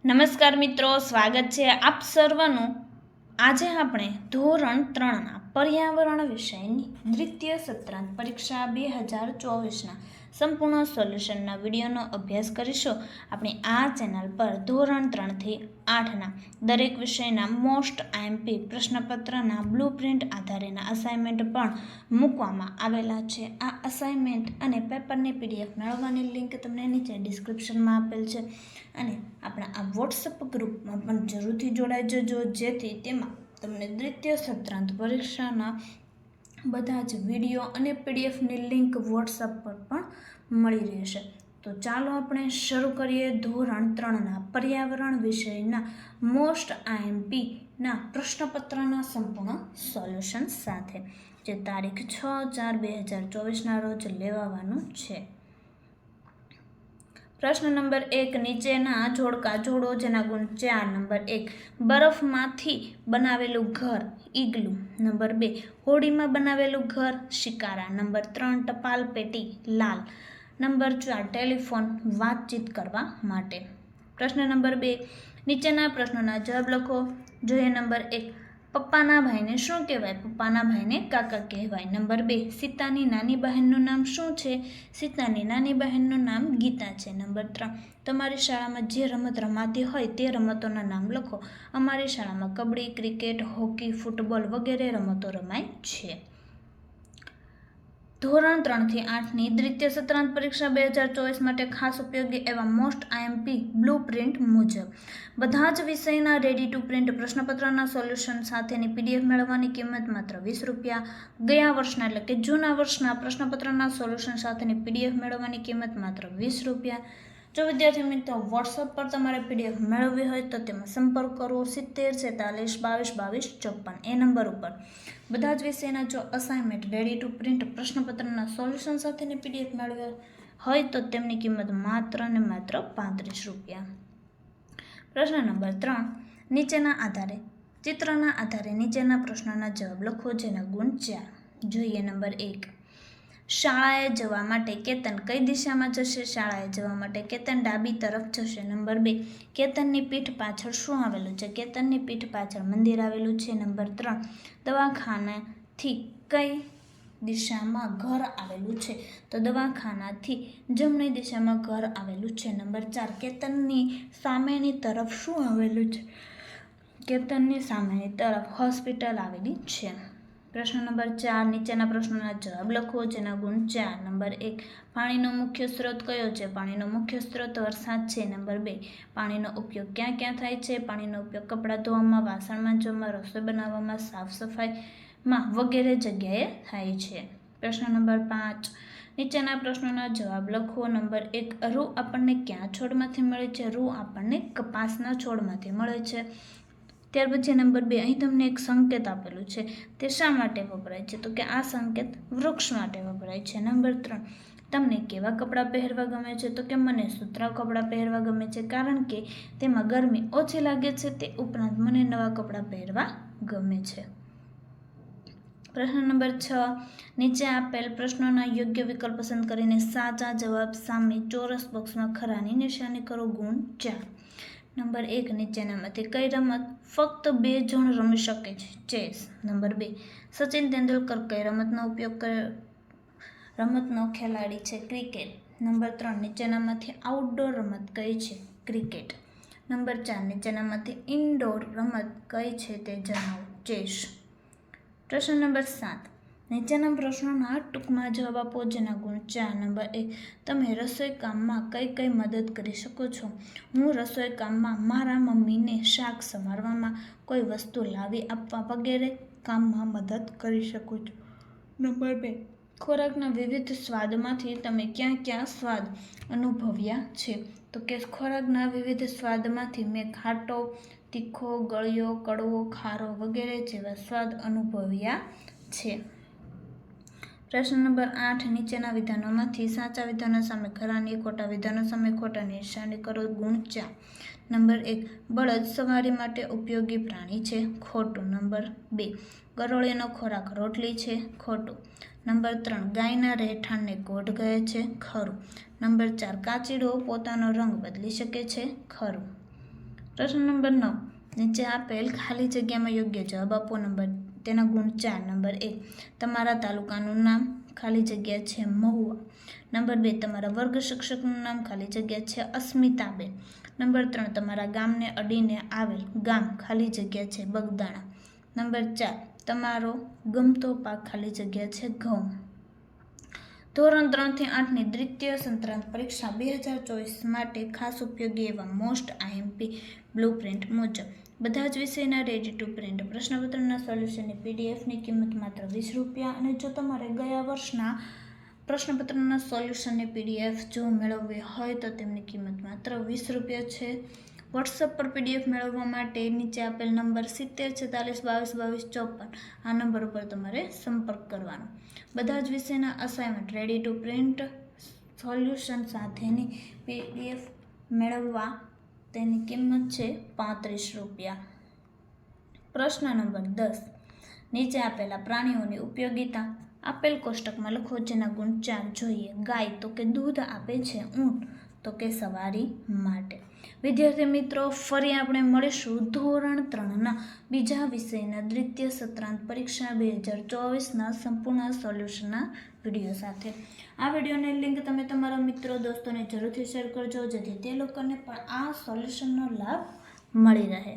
નમસ્કાર મિત્રો, સ્વાગત છે આપ સર્વનું। આજે આપણે ધોરણ 3ના પર્યાવરણ વિષયની દ્વિતીય સત્રાંત પરીક્ષા 2024ના સંપૂર્ણ સોલ્યુશનના વિડીયોનો અભ્યાસ કરીશું। આપણે આ ચેનલ પર ધોરણ 3થી 8ના દરેક વિષયના મોસ્ટ આઈએમપી પ્રશ્નપત્રના બ્લુપ્રિન્ટ આધારેના અસાઇનમેન્ટ પણ મૂકવામાં આવેલા છે। આ અસાઇનમેન્ટ અને પેપરની પીડીએફ મેળવવાની લિંક તમને નીચે ડિસ્ક્રિપ્શનમાં આપેલ છે અને આપણા આ વોટ્સઅપ ગ્રુપમાં પણ જરૂરથી જોડાઈ જજો, જેથી તેમાં તમને દ્વિતીય સત્રાંત પરીક્ષાના બધા જ વિડીયો અને પીડીએફની લિંક વોટ્સઅપ પર પણ મળી રહેશે। તો ચાલો આપણે શરૂ કરીએ ધોરણ 3ના પર્યાવરણ વિષયના મોસ્ટ આઈએમપીના પ્રશ્નપત્રના સંપૂર્ણ સોલ્યુશન સાથે, જે તારીખ 6/4/2024ના રોજ લેવાવાનું છે। પ્રશ્ન નંબર 1, નીચેના જોડકા જોડો જેના ગુણ 4। નંબર 1, બરફમાંથી બનાવેલું ઘર ઈગલું। નંબર 2, હોડીમાં બનાવેલું ઘર શિકારા। નંબર 3, ટપાલ પેટી લાલ। નંબર 4, ટેલિફોન વાતચીત કરવા માટે। પ્રશ્ન નંબર 2, નીચેના પ્રશ્નોના જવાબ લખો। જોઈએ નંબર 1, પપ્પાના ભાઈને શું કહેવાય? પપ્પાના ભાઈને કાકા કહેવાય। નંબર 2, સીતાની નાની બહેનનું નામ શું છે? સીતાની નાની બહેનનું નામ ગીતા છે। નંબર 3, તમારી શાળામાં જે રમત રમાતી હોય તે રમતોના નામ લખો। અમારી શાળામાં કબડ્ડી, ક્રિકેટ, હોકી, ફૂટબોલ વગેરે રમતો રમાય છે। ધોરણ 3થી 8ની દ્વિતીય સત્રાંત પરીક્ષા 2024 માટે ખાસ ઉપયોગી એવા મોસ્ટ આઈએમપી બ્લુપ્રિન્ટ મુજબ બધા જ વિષયના રેડી ટુ પ્રિન્ટ પ્રશ્નપત્રના સોલ્યુશન સાથેની પીડીએફ મેળવવાની કિંમત માત્ર 20 રૂપિયા। ગયા વર્ષના એટલે કે જૂના વર્ષના પ્રશ્નપત્રના સોલ્યુશન સાથેની પીડીએફ મેળવવાની કિંમત માત્ર 20 રૂપિયા। જો વિદ્યાર્થી મિત્રો વોટ્સઅપ પર તમારે પીડીએફ મેળવવી હોય તો તેમાં સંપર્ક કરો 70 46 22 22 54 એ નંબર ઉપર। બધા જ વિષયના જો અસાઇનમેન્ટ રેડી ટુ પ્રિન્ટ પ્રશ્નપત્રના સોલ્યુશન સાથેની પીડીએફ મેળવવી હોય તો તેમની કિંમત માત્ર ને માત્ર 35 રૂપિયા। પ્રશ્ન નંબર 3, નીચેના આધારે ચિત્રના આધારે નીચેના પ્રશ્નોના જવાબ લખો જેના ગુણ 4। જોઈએ નંબર 1, શાળાએ જવા માટે કેતન કઈ દિશામાં જશે? શાળાએ જવા માટે કેતન ડાબી તરફ જશે। નંબર 2, કેતનની પીઠ પાછળ શું આવેલું છે? કેતનની પીઠ પાછળ મંદિર આવેલું છે। નંબર 3, દવાખાનાથી કઈ દિશામાં ઘર આવેલું છે? તો દવાખાનાથી જમણી દિશામાં ઘર આવેલું છે। નંબર 4, કેતનની સામેની તરફ શું આવેલું છે? કેતનની સામેની તરફ હોસ્પિટલ આવેલી છે। પ્રશ્ન નંબર 4, નીચેના પ્રશ્નોના જવાબ લખો જેના ગુણ 4। નંબર 1, પાણીનો મુખ્ય સ્ત્રોત કયો છે? પાણીનો મુખ્ય સ્ત્રોત વરસાદ છે। નંબર 2, પાણીનો ઉપયોગ ક્યાં ક્યાં થાય છે? પાણીનો ઉપયોગ કપડાં ધોવામાં, વાસણ માંજવામાં, રસોઈ બનાવવામાં, સાફ સફાઈમાં વગેરે જગ્યાએ થાય છે। પ્રશ્ન નંબર 5, નીચેના પ્રશ્નોના જવાબ લખો। નંબર 1, રૂ આપણને કયા છોડમાંથી મળે છે? રૂ આપણને કપાસના છોડમાંથી મળે છે। ત્યાર પછી નંબર 2, અહીં તમને એક સંકેત આપેલું છે, તે શા માટે વપરાય છે? તો કે આ સંકેત વૃક્ષ માટે વપરાય છે। નંબર 3, તમને કેવા કપડાં પહેરવા ગમે છે? તો કે મને સુતરાઉ કપડાં પહેરવા ગમે છે, કારણ કે તેમાં ગરમી ઓછી લાગે છે, તે ઉપરાંત મને નવા કપડાં પહેરવા ગમે છે। પ્રશ્ન નંબર 6, નીચે આપેલ પ્રશ્નોના યોગ્ય વિકલ્પ પસંદ કરીને સાચા જવાબ સામે ચોરસ બોક્સમાં ખરાની નિશાની કરો। ગુણ 4। નંબર 1, નીચેનામાંથી કઈ રમત ફક્ત 2 જણ રમી શકે છે? ચેસ। નંબર 2, સચિન તેંડુલકર કઈ રમતનો ખેલાડી છે? ક્રિકેટ। નંબર 3, નીચેનામાંથી આઉટડોર રમત કઈ છે? ક્રિકેટ। નંબર 4, નીચેનામાંથી ઇનડોર રમત કઈ છે તે જણાવો? ચેસ। પ્રશ્ન નંબર 7, નીચેના પ્રશ્નોના ટૂંકમાં જવાબ આપો જેના ગુણ 4। નંબર 1, તમે રસોઈ કામમાં કઈ કઈ મદદ કરી શકો છો? હું રસોઈ કામમાં મારા મમ્મીને શાક સમારવામાં, કોઈ વસ્તુ લાવી આપવા વગેરે કામમાં મદદ કરી શકું છું। નંબર 2, ખોરાકના વિવિધ સ્વાદમાંથી તમે ક્યાં ક્યાં સ્વાદ અનુભવ્યા છે? તો કે ખોરાકના વિવિધ સ્વાદમાંથી મેં ખાટો, તીખો, ગળ્યો, કડવો, ખારો વગેરે જેવા સ્વાદ અનુભવ્યા છે। પ્રશ્ન નંબર 8, નીચેના વિધાનોમાંથી સાચા વિધાનો સામે ખરાની, ખોટા વિધાનો સામે ખોટાની નિશાની કરો। ગુણ 4। નંબર 1, બળદ સવારી માટે ઉપયોગી પ્રાણી છે? ખોટું। નંબર 2, ગરોળીનો ખોરાક રોટલી છે? ખોટું। નંબર 3, ગાયના રહેઠાણને ગોઢ કહે છે? ખરું। નંબર 4, કાચીડો પોતાનો રંગ બદલી શકે છે? ખરું। પ્રશ્ન નંબર 9, નીચે આપેલ ખાલી જગ્યામાં યોગ્ય જવાબ આપો. તેના ગુણ 4. નંબર 1, તમારા તાલુકાનું નામ ખાલી જગ્યા છે મહુવા. નંબર 2, તમારા વર્ગ શિક્ષકનું નામ ખાલી જગ્યા છે અસ્મિતાબેન. નંબર 3, તમારા ગામને અડીને આવેલ ગામ ખાલી જગ્યા છે બગદાણા. નંબર 4, તમારો ગમતો પાક ખાલી જગ્યા છે ઘઉં. ધોરણ 3 થી 8ની દ્વિતીય સત્રાંત પરીક્ષા 2024 માટે ખાસ ઉપયોગી એવા મોસ્ટ આઈએમપી બ્લુ પ્રિન્ટ મુજબ બધા જ વિષયના રેડી ટુ પ્રિન્ટ પ્રશ્નપત્રના સોલ્યુશનની પીડીએફની કિંમત માત્ર ₹20. અને જો તમારે ગયા વર્ષના પ્રશ્નપત્રના સોલ્યુશનની પીડીએફ જો મેળવવી હોય તો તેમની કિંમત માત્ર ₹20 છે. વોટ્સઅપ પર પીડીએફ મેળવવા માટે નીચે આપેલ નંબર 7044222254 આ નંબર ઉપર તમારે સંપર્ક કરવાનો. બધા જ વિષયના assignment ready to print solution સાથેની પીડીએફ મેળવવા તેની કિંમત છે ₹35. પ્રશ્ન નંબર 10, નીચે આપેલા પ્રાણીઓની ઉપયોગિતા આપેલ કોષ્ટકમાં લખો, જેના ગુણ 4 જોઈએ. ગાય તો કે દૂધ આપે છે. ઊંટ તો કે સવારી માટે. વિદ્યાર્થી મિત્રો, ફરી આપણે મળીશું ધોરણ 3ના બીજા વિષયના દ્વિતીય સત્રાંત પરીક્ષા 2024ના સંપૂર્ણ સોલ્યુશનના વિડીયો સાથે. આ વિડીયોની લિંક તમે તમારા મિત્રો દોસ્તોને જરૂરથી શેર કરજો, જેથી તે લોકોને પણ આ સોલ્યુશનનો લાભ મળી રહે.